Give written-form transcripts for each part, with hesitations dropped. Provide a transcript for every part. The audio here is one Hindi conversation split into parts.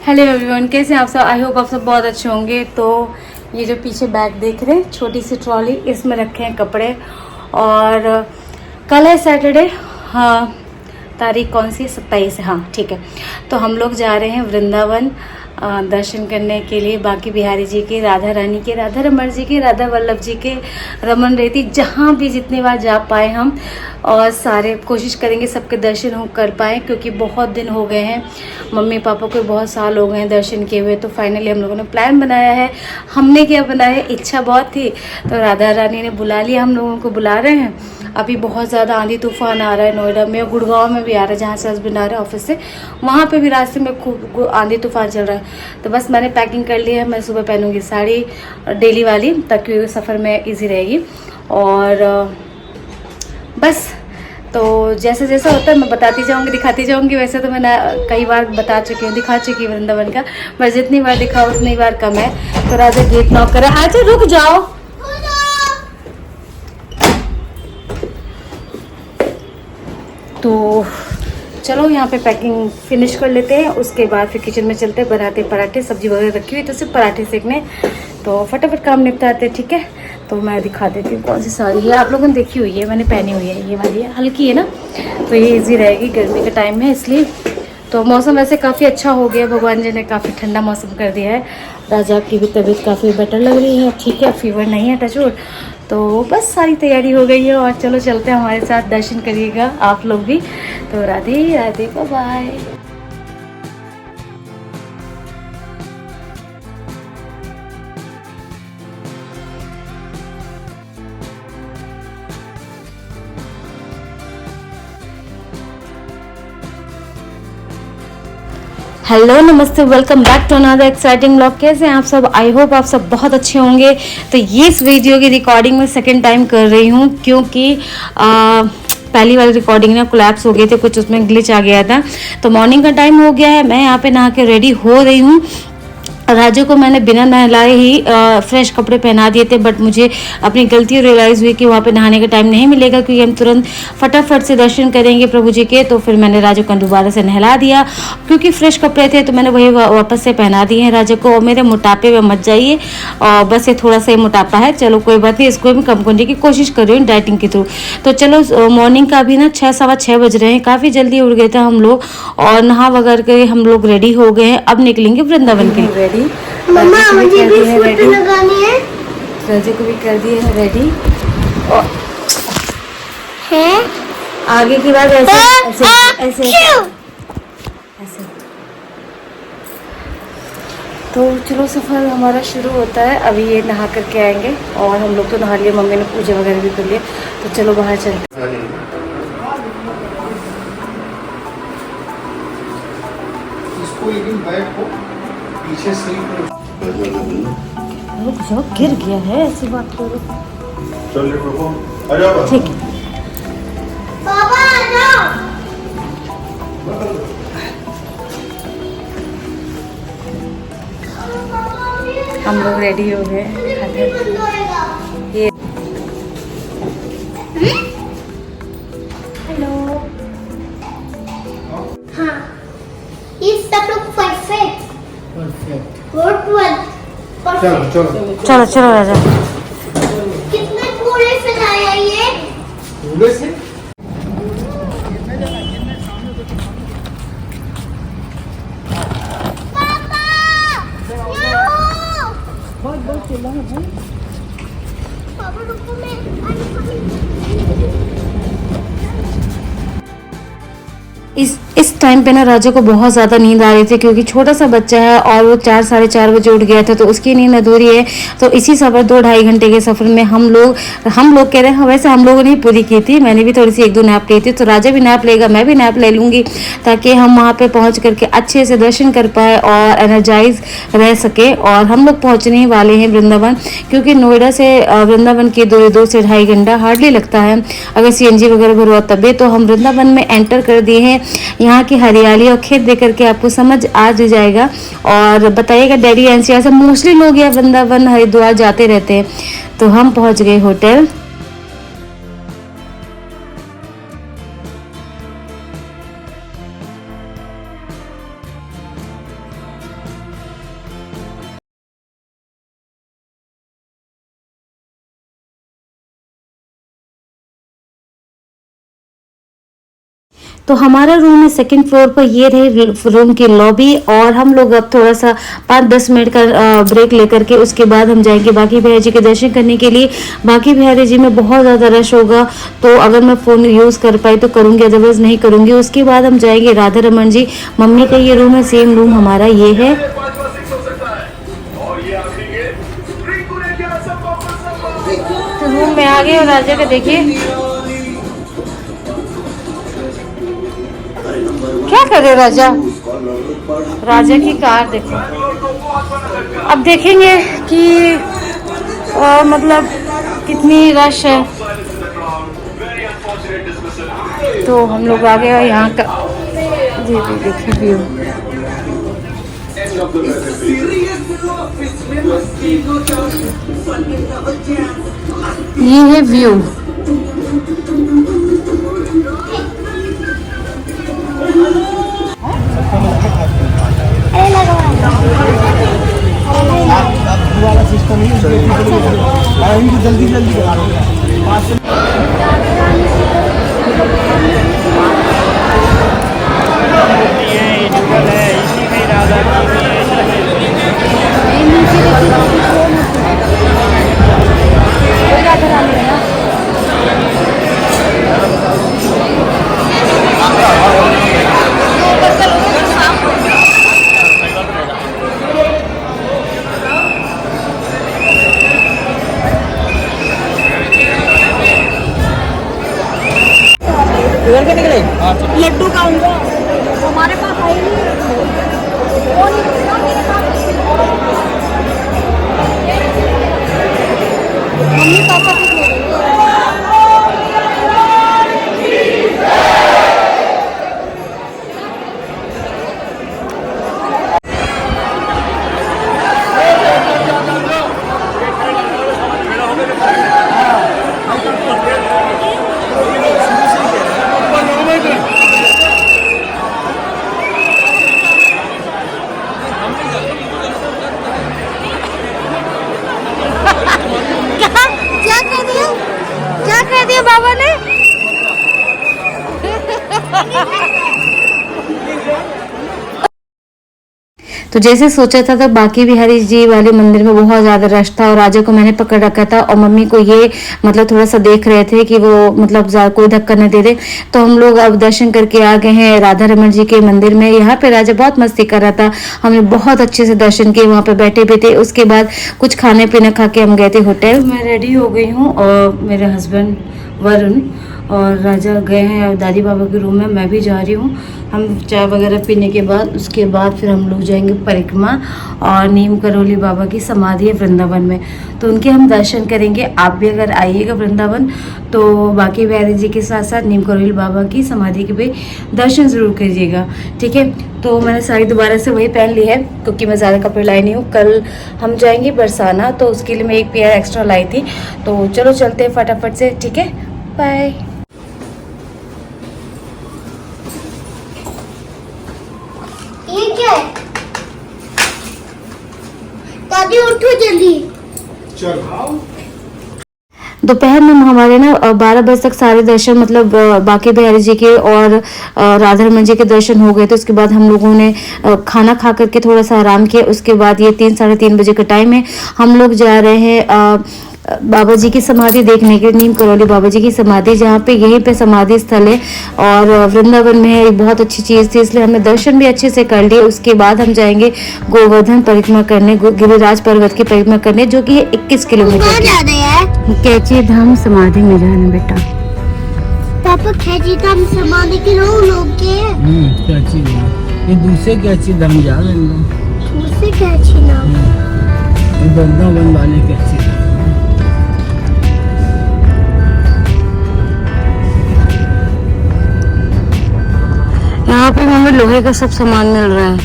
हेलो एवरीवन, कैसे हैं आप सब। आई होप आप सब बहुत अच्छे होंगे। तो ये जो पीछे बैग देख रहे हैं, छोटी सी ट्रॉली, इसमें रखे हैं कपड़े। और कल है सैटरडे, हाँ तारीख कौन सी, 27 है, हाँ ठीक है। तो हम लोग जा रहे हैं वृंदावन दर्शन करने के लिए, बांके बिहारी जी के, राधा रानी के, राधा रमण जी के, राधा वल्लभ जी के, रमन रेती, जहाँ भी जितनी बार जा पाए हम, और सारे कोशिश करेंगे सबके दर्शन हो कर पाएँ, क्योंकि बहुत दिन हो गए हैं, मम्मी पापा को बहुत साल हो गए हैं दर्शन किए हुए। तो फाइनली हम लोगों ने प्लान बनाया है। हमने क्या बनाया है, इच्छा बहुत थी तो राधा रानी ने बुला लिया, हम लोगों को बुला रहे हैं। अभी बहुत ज़्यादा आंधी तूफान आ रहा है नोएडा में, और गुड़गांव में भी आ रहा है, जहाँ से हस्बैंड आ रहे हैं ऑफिस से, वहाँ पे भी रास्ते में खूब आंधी तूफान चल रहा है। तो बस मैंने पैकिंग कर ली है, मैं सुबह पहनूंगी साड़ी डेली वाली, ताकि सफ़र में ईजी रहेगी। और बस तो जैसे जैसा होता है मैं बताती जाऊंगी, दिखाती जाऊंगी। वैसे तो मैंने कई बार बता चुकी हूँ, दिखा चुकी हूँ वृंदावन का, पर जितनी बार दिखाओ उतनी बार कम है। तो राजा गेट नॉक करे, आजा रुक जाओ। तो चलो यहाँ पे पैकिंग फिनिश कर लेते हैं, उसके बाद फिर किचन में चलते हैं। बनाते पराठे, सब्जी वगैरह रखी हुई तो सिर्फ पराठे सेकने, तो फटाफट काम निपटाते, ठीक है। तो मैं दिखा देती हूँ कौन सी साड़ी है, आप लोगों ने देखी हुई है, मैंने पहनी हुई है, ये वाली है, हल्की है ना, तो ये इजी रहेगी, गर्मी का टाइम है इसलिए। तो मौसम वैसे काफ़ी अच्छा हो गया, भगवान जी ने काफ़ी ठंडा मौसम कर दिया है। राजा की भी तबीयत काफ़ी बेटर लग रही है, ठीक है, फीवर नहीं है टचवुड। तो बस सारी तैयारी हो गई है, और चलो चलते हैं, हमारे साथ दर्शन करिएगा आप लोग भी। तो Radhe Radhe, bye bye. Hello नमस्ते, welcome back to another exciting vlog. कैसे हैं आप सब। आई होप आप सब बहुत अच्छे होंगे। तो ये इस वीडियो की रिकॉर्डिंग मैं सेकंड टाइम कर रही हूँ, क्योंकि पहली वाली रिकॉर्डिंग ना कोलैप्स हो गई थी, कुछ उसमें ग्लिच आ गया था। तो मॉर्निंग का टाइम हो गया है, मैं यहाँ पे नहा के रेडी हो रही हूँ। राजू को मैंने बिना नहलाए ही फ्रेश कपड़े पहना दिए थे, बट मुझे अपनी गलती रियलाइज़ हुई कि वहाँ पे नहाने का टाइम नहीं मिलेगा, क्योंकि हम तुरंत फटाफट से दर्शन करेंगे प्रभु जी के। तो फिर मैंने राजू को दोबारा से नहला दिया, क्योंकि फ्रेश कपड़े थे, तो मैंने वही वापस से पहना दिए हैं राजू को। और मेरे मोटापे में मत जाइए, और बस ये थोड़ा सा ही मोटापा है, चलो कोई बात नहीं, इसको भी कम करने की कोशिश कर रही हूँ डाइटिंग के थ्रू। तो चलो मॉर्निंग का अभी ना 6-6:15 बज रहे हैं, काफ़ी जल्दी उठ गए थे हम लोग, और नहा वगैरह के हम लोग रेडी हो गए हैं। अब निकलेंगे वृंदावन के लिए। रेडी मम्मा, मुझे भी फोटो लगानी है। राजू को भी कर दिए हैं रेडी। और है आगे की बात ऐसे ऐसे ऐसे ऐसे। तो चलो सफ़र हमारा शुरू होता है। अभी ये नहा करके आएंगे, और हम लोग तो नहा लिए, मम्मी ने पूजा वगैरह भी कर लिया। तो चलो बाहर चलते हैं। इसको लेकिन बैग को पीछे से रुक जाओ, गिर गया है, ऐसी बात करो। ठीक है, पापा आ जाओ। हम लोग रेडी हो गए। ये हेलो, हाँ, ये सब लोग परफेक्ट। चलो चलो चलो चलो राजा। कितने कूड़े से लाया ये? पूरे से पापा, बहुत चिल्ला है। पापा रुको, मैं इस टाइम पे ना राजा को बहुत ज़्यादा नींद आ रही थी, क्योंकि छोटा सा बच्चा है, और वो 4-4:30 बजे उठ गया था, तो उसकी नींद अधूरी है। तो इसी सफ़र 2-2.5 घंटे के सफ़र में हम लोग कह रहे हैं, वैसे हम लोगों ने पूरी की थी, मैंने भी थोड़ी सी 1-2 नैप ली थी। तो राजा भी नैप लेगा, मैं भी नैप ले लूँगी, ताकि हम वहाँ पर पहुँच करके अच्छे से दर्शन कर पाए और एनर्जाइज रह सके। और हम लोग पहुँचने वाले हैं वृंदावन, क्योंकि नोएडा से वृंदावन की दूरी 2 से 2.5 घंटा हार्डली लगता है, अगर CNG वगैरह भरवा तबे। तो हम वृंदावन में एंटर कर दिए हैं। यहाँ की हरियाली और खेत देख करके आपको समझ आ जाएगा। और बताइएगा, डैडी एनसीआर से मोस्टली लोग यहाँ वृंदावन हरिद्वार जाते रहते हैं। तो हम पहुँच गए होटल। तो हमारा रूम है सेकंड फ्लोर पर, ये रहे रूम की लॉबी। और हम लोग अब थोड़ा सा 5-10 मिनट का ब्रेक लेकर के उसके बाद हम जाएंगे बांके बिहारी जी के दर्शन करने के लिए। बांके बिहारी जी में बहुत ज़्यादा रश होगा, तो अगर मैं फ़ोन यूज़ कर पाई तो करूँगी, अदरवाइज़ नहीं करूँगी। उसके बाद हम जाएंगे राधा रमन जी। मम्मी का ये रूम है, सेम रूम हमारा ये है। तो रूम में आ गए और राजा का देखिए क्या कर रहे हो राजा। राजा की कार देखो। अब देखेंगे कि मतलब कितनी रश है। तो हम लोग आ गए और यहाँ का जी देखिए व्यू। ये है व्यू। वाला सिस्टम है, जल्दी जल्दी लड्डू खाऊंगा, हमारे पास है ही नहीं। मम्मी पापा कुछ ले रहे हैं। क्या कह दिया बाबा ने? तो जैसे सोचा था तो बांके बिहारी जी वाले मंदिर में बहुत ज़्यादा रश था और राजा को मैंने पकड़ रखा था और मम्मी को ये मतलब थोड़ा सा देख रहे थे कि वो मतलब कोई धक्का न दे दे। तो हम लोग अब दर्शन करके आ गए हैं राधा रमन जी के मंदिर में। यहाँ पे राजा बहुत मस्ती कर रहा था, हमने बहुत अच्छे से दर्शन किए, वहाँ पे बैठे भी थे। उसके बाद कुछ खाने पीने खा के हम गए थे होटल। मैं रेडी हो गई हूँ और मेरे हस्बैंड वरुण और राजा गए हैं दादी बाबा के रूम में, मैं भी जा रही हूँ। हम चाय वगैरह पीने के बाद उसके बाद फिर हम लोग जाएंगे परिक्रमा और नीम करौली बाबा की समाधि है वृंदावन में, तो उनके हम दर्शन करेंगे। आप भी अगर आइएगा वृंदावन तो बांके बिहारी जी के साथ साथ नीम करौली बाबा की समाधि के भी दर्शन ज़रूर कीजिएगा, ठीक है। तो मैंने साड़ी दोबारा से वही पहन ली है क्योंकि मैं ज़्यादा कपड़े लाई नहीं हूँ। कल हम जाएंगे बरसाना, तो उसके लिए मैं एक पेयर एक्स्ट्रा लाई थी। तो चलो चलते हैं फटाफट से, ठीक है, बाय। ये क्या है? दादी उठो जल्दी। चल दोपहर में हमारे ना 12 बजे तक सारे दर्शन मतलब बांके बिहारी जी के और राधा रमन जी के दर्शन हो गए थे। उसके बाद हम लोगों ने खाना खा करके थोड़ा सा आराम किया। उसके बाद ये 3-3:30 बजे का टाइम है, हम लोग जा रहे हैं बाबा जी की समाधि देखने के, नीम करौली बाबा जी की समाधि, जहाँ पे यहीं पे समाधि स्थल है और वृंदावन में है। एक बहुत अच्छी चीज़ थी, इसलिए हमने दर्शन भी अच्छे से कर लिए। उसके बाद हम जाएंगे गोवर्धन परिक्रमा करने, गिरिराज पर्वत की परिक्रमा करने, जो कि 21 किलोमीटर की। कैची धाम समाधि में जाना बेटा। पापा कैची धाम समाधि के लोग के कैची ये दूसरे कैची धाम जा रहे हैं। दूसरे कैची नाम वृंदावन वाले कैची। यहाँ पे हमें लोहे का सब सामान मिल रहा है।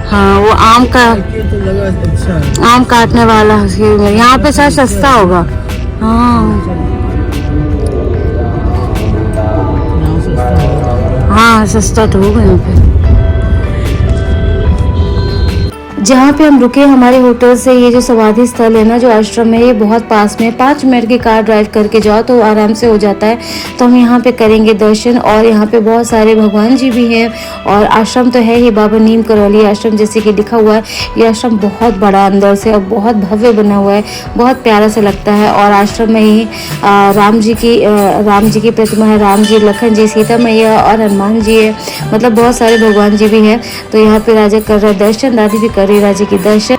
हाँ, वो आम का तो लगा अच्छा है। आम काटने वाला यहाँ पे शायद सस्ता होगा। हाँ यहाँ सस्ता है। हाँ, सस्ता तो होगा यहाँ पे। जहाँ पे हम रुके हमारे होटल से ये जो समाधि स्थल है ना, जो आश्रम है, ये बहुत पास में, 5 मिनट की कार ड्राइव करके जाओ तो आराम से हो जाता है। तो हम यहाँ पे करेंगे दर्शन। और यहाँ पे बहुत सारे भगवान जी भी हैं और आश्रम तो है ही बाबा नीम करौली आश्रम, जैसे कि लिखा हुआ है। ये आश्रम बहुत बड़ा अंदर से और बहुत भव्य बना हुआ है, बहुत प्यारा सा लगता है। और आश्रम में ही राम जी की प्रतिमा है, राम जी, लखन जी, सीता मैया और हनुमान जी है, मतलब बहुत सारे भगवान जी भी हैं। तो यहाँ पे राजा कर रहे दर्शन, दादी भी कर रही राजा की दर्शन।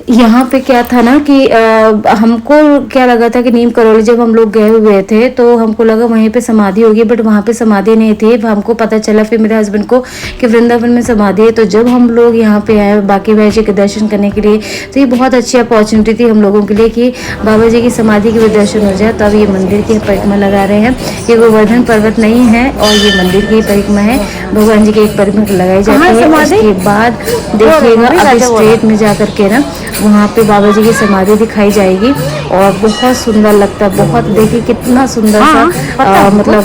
यहाँ पे क्या था ना कि हमको क्या लगा था कि नीम करौली जब हम लोग गए हुए थे तो हमको लगा वहीं पे समाधि होगी, बट वहाँ पे समाधि नहीं थी। हमको पता चला फिर मेरे हस्बैंड को कि वृंदावन में समाधि है। तो जब हम लोग यहाँ पे आए बाकी भाई जी के दर्शन करने के लिए, तो ये बहुत अच्छी अपॉर्चुनिटी थी हम लोगों के लिए कि बाबा जी की समाधि के भी दर्शन हो जाए। तो अब ये मंदिर की परिक्रमा लगा रहे हैं। ये गोवर्धन पर्वत नहीं है और ये मंदिर की परिक्रमा है, भगवान जी की एक परिक्रमा लगाई जाती है। उसके बाद देखिएगा अभी स्ट्रेट में जा करके ना वहाँ पे बाबा जी की समाधि दिखाई जाएगी और बहुत सुंदर लगता है। बहुत देखिए कितना सुंदर सा मतलब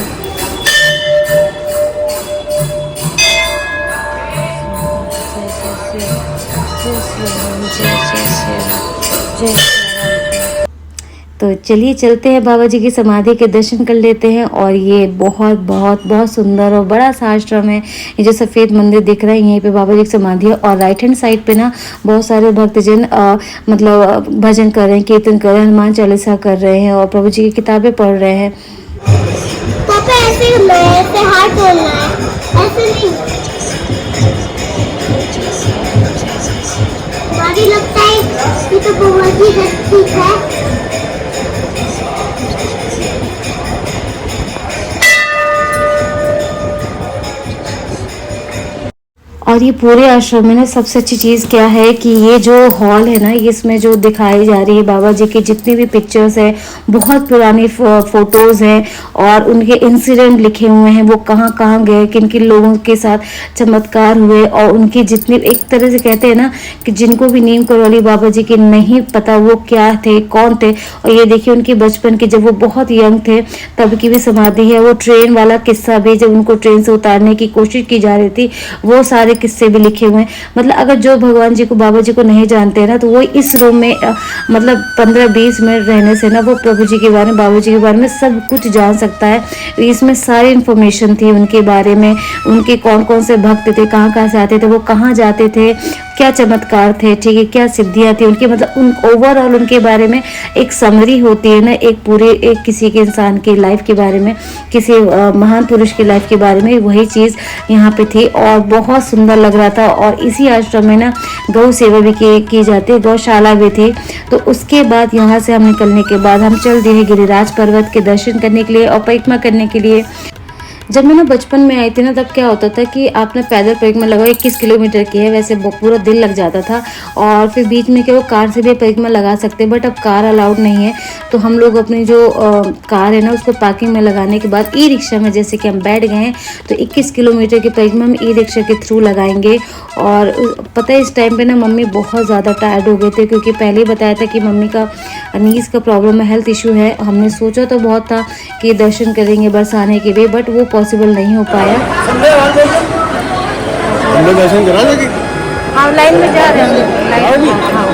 तो चलिए चलते हैं बाबा जी की समाधि के दर्शन कर लेते हैं। और ये बहुत बहुत बहुत सुंदर और बड़ा सा आश्रम है। ये जो सफ़ेद मंदिर दिख रहा है यहीं पे बाबा जी की समाधि है। और राइट हैंड साइड पे ना बहुत सारे भक्तजन मतलब भजन कर रहे हैं, कीर्तन कर रहे हैं, हनुमान चालीसा कर रहे हैं और प्रभु जी की किताबें पढ़ रहे हैं। पापा ऐसे हाथ धोना है, ऐसे नहीं। मुझे लगता है ये तो बहुत ही ठीक है। और ये पूरे आश्रम में ना सबसे अच्छी चीज़ क्या है कि ये जो हॉल है ना, इसमें जो दिखाई जा रही है बाबा जी की जितनी भी पिक्चर्स है, बहुत पुरानी फोटोज़ हैं और उनके इंसिडेंट लिखे हुए हैं, वो कहाँ कहाँ गए, किन किन लोगों के साथ चमत्कार हुए। और उनकी जितनी, एक तरह से कहते हैं ना कि जिनको भी नीम करौली बाबा जी की नहीं पता वो क्या थे, कौन थे। और ये देखिए उनके बचपन की, जब वो बहुत यंग थे तब की भी समाधि है। वो ट्रेन वाला किस्सा भी, जब उनको ट्रेन से उतारने की कोशिश की जा रही थी, वो सारे किस्से भी लिखे हुए हैं। मतलब अगर जो भगवान जी को, बाबा जी को नहीं जानते हैं ना, तो वो इस रूम में मतलब 15-20 मिनट रहने से ना वो प्रभु जी के बारे में, बाबा जी के बारे में सब कुछ जान सकता है। इसमें सारी इन्फॉर्मेशन थी उनके बारे में, उनके कौन कौन से भक्त थे, कहाँ कहाँ से आते थे, वो कहाँ जाते थे, क्या चमत्कार थे, ठीक है, क्या सिद्धियाँ थी उनकी, मतलब उन ओवरऑल उनके बारे में एक समरी होती है ना, एक पूरे एक किसी के इंसान की लाइफ के बारे में, किसी महान पुरुष की लाइफ के बारे में, वही चीज़ यहाँ पे थी और बहुत सुंदर लग रहा था। और इसी आश्रम में ना गौ सेवा भी की जाती है, गौशाला भी थी। तो उसके बाद यहाँ से हम निकलने के बाद हम चल दिए गिरिराज पर्वत के दर्शन करने के लिए और परिक्रमा करने के लिए। जब मैं ना बचपन में आई थी ना, तब क्या होता था कि आपने पैदल परिक्रमा लगाओ, 21 किलोमीटर की है, वैसे पूरा दिन लग जाता था। और फिर बीच में क्या वो कार से भी परिक्रमा लगा सकते हैं, बट अब कार अलाउड नहीं है। तो हम लोग अपनी जो कार है ना उसको पार्किंग में लगाने के बाद ई रिक्शा में जैसे कि हम बैठ गए हैं, तो 21 किलोमीटर की परिक्रमा हम ई रिक्शा के थ्रू लगाएंगे। और पता है इस टाइम पे ना मम्मी बहुत ज़्यादा टायर्ड हो गए थे, क्योंकि पहले ही बताया था कि मम्मी का नीज का प्रॉब्लम है, हेल्थ इशू है। हमने सोचा तो बहुत था कि दर्शन करेंगे बरसाने के भी, बट वो पॉसिबल नहीं हो पाया। हमने दर्शन करा लेकिन हाँ लाइन में जा रहे हैं, लाइन में। हाँ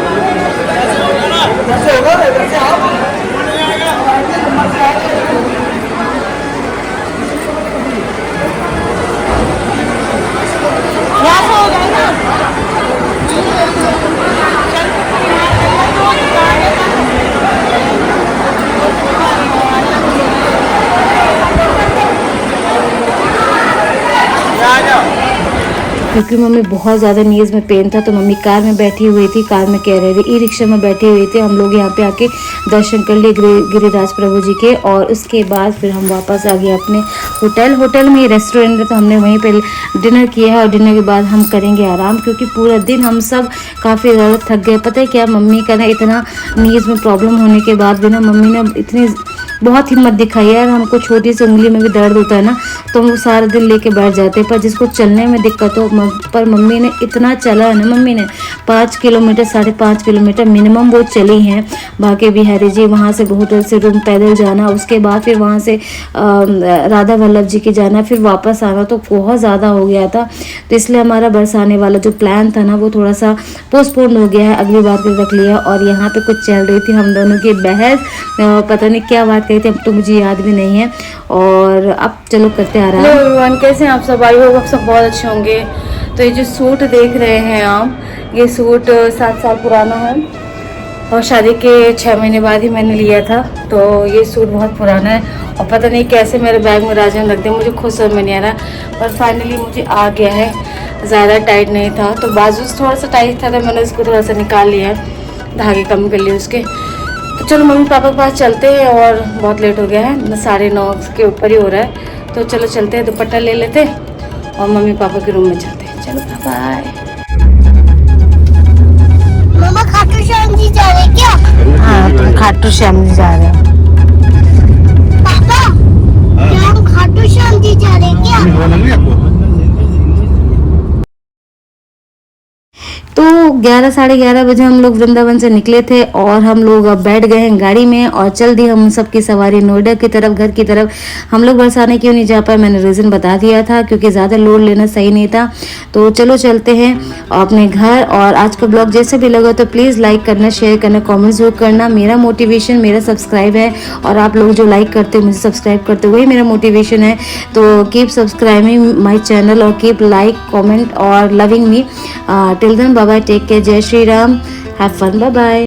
क्योंकि मम्मी बहुत ज़्यादा नीज में पेन था। तो मम्मी कार में बैठी हुई थी, कार में कह रहे थे, ई रिक्शा में बैठी हुई थी। हम लोग यहाँ पे आके दर्शन कर लिए गिरिराज प्रभु जी के, और उसके बाद फिर हम वापस आ गए अपने होटल में। रेस्टोरेंट में तो हमने वहीं पे डिनर किया है, और डिनर के बाद हम करेंगे आराम, क्योंकि पूरा दिन हम सब काफ़ी ज़्यादा थक गए। पता है क्या, मम्मी का ना इतना नीज में प्रॉब्लम होने के बाद भी ना मम्मी ने इतनी बहुत हिम्मत दिखाई है यार। हमको छोटी सी उंगली में भी दर्द होता है ना, तो हम सारा दिन लेके बैठ जाते हैं, पर जिसको चलने में दिक्कत हो, पर मम्मी ने इतना चला है ना, मम्मी ने 5 किलोमीटर 5.5 किलोमीटर मिनिमम वो चली हैं। बाकी बिहारी जी वहाँ से होटल से रूम पैदल जाना, उसके बाद फिर वहाँ से राधा वल्लभ जी की जाना, फिर वापस आना, तो बहुत ज़्यादा हो गया था। तो इसलिए हमारा बरसाने वाला जो प्लान था ना वो थोड़ा सा पोस्टपोन हो गया है, अगली बार के रख लिया। और यहाँ पे कुछ चल रही थी हम दोनों की बहस, पता नहीं क्या बात कही थी, अब तो मुझे याद भी नहीं है। और अब चलो करते आ रहा है। हेलो एवरीवन, कैसे हैं आप सब? आई होप आप सब बहुत अच्छे होंगे। तो ये जो सूट देख रहे हैं आप, ये सूट 7 साल पुराना है, और शादी के 6 महीने बाद ही मैंने लिया था। तो ये सूट बहुत पुराना है, और पता नहीं कैसे मेरे बैग में राजा ने रख दिया, मुझे खुद समझ में नहीं आ रहा, पर फाइनली मुझे आ गया है। ज़्यादा टाइट नहीं था, तो बाजू से थोड़ा सा टाइट था, तो मैंने उसको थोड़ा सा निकाल लिया है, धागे कम कर लिए उसके। तो चलो मम्मी पापा के पास चलते हैं, और बहुत लेट हो गया है, 9:30 के ऊपर ही हो रहा है। तो चलो चलते हैं, दुपट्टा ले लेते और मम्मी पापा के रूम में चलते हैं। चलो बाय। मम्मा खाटू श्याम जी जा रहे क्या? हाँ, तुम खाटू श्याम जी जा रहे हो? पापा क्या हम खाटू श्याम जी जा रहे क्या? तो 11 साढ़े 11 बजे हम लोग वृंदावन से निकले थे, और हम लोग अब बैठ गए हैं गाड़ी में और चल दी हम सबकी सवारी नोएडा की तरफ, घर की तरफ। हम लोग बरसाने क्यों नहीं जा पाए, मैंने रीज़न बता दिया था, क्योंकि ज़्यादा लोड लेना सही नहीं था। तो चलो चलते हैं अपने घर। और आज का ब्लॉग जैसे भी लगा तो प्लीज़ लाइक करना, शेयर करना, कॉमेंट्स जरूर करना। मेरा मोटिवेशन मेरा सब्सक्राइब है, और आप लोग जो लाइक करते हो, मुझे सब्सक्राइब करते हो, वही मेरा मोटिवेशन है। तो कीप सब्सक्राइबिंग माई चैनल, और कीप लाइक कॉमेंट और loving me. Till then bye bye, take care, जय Shri Ram, have fun, bye bye.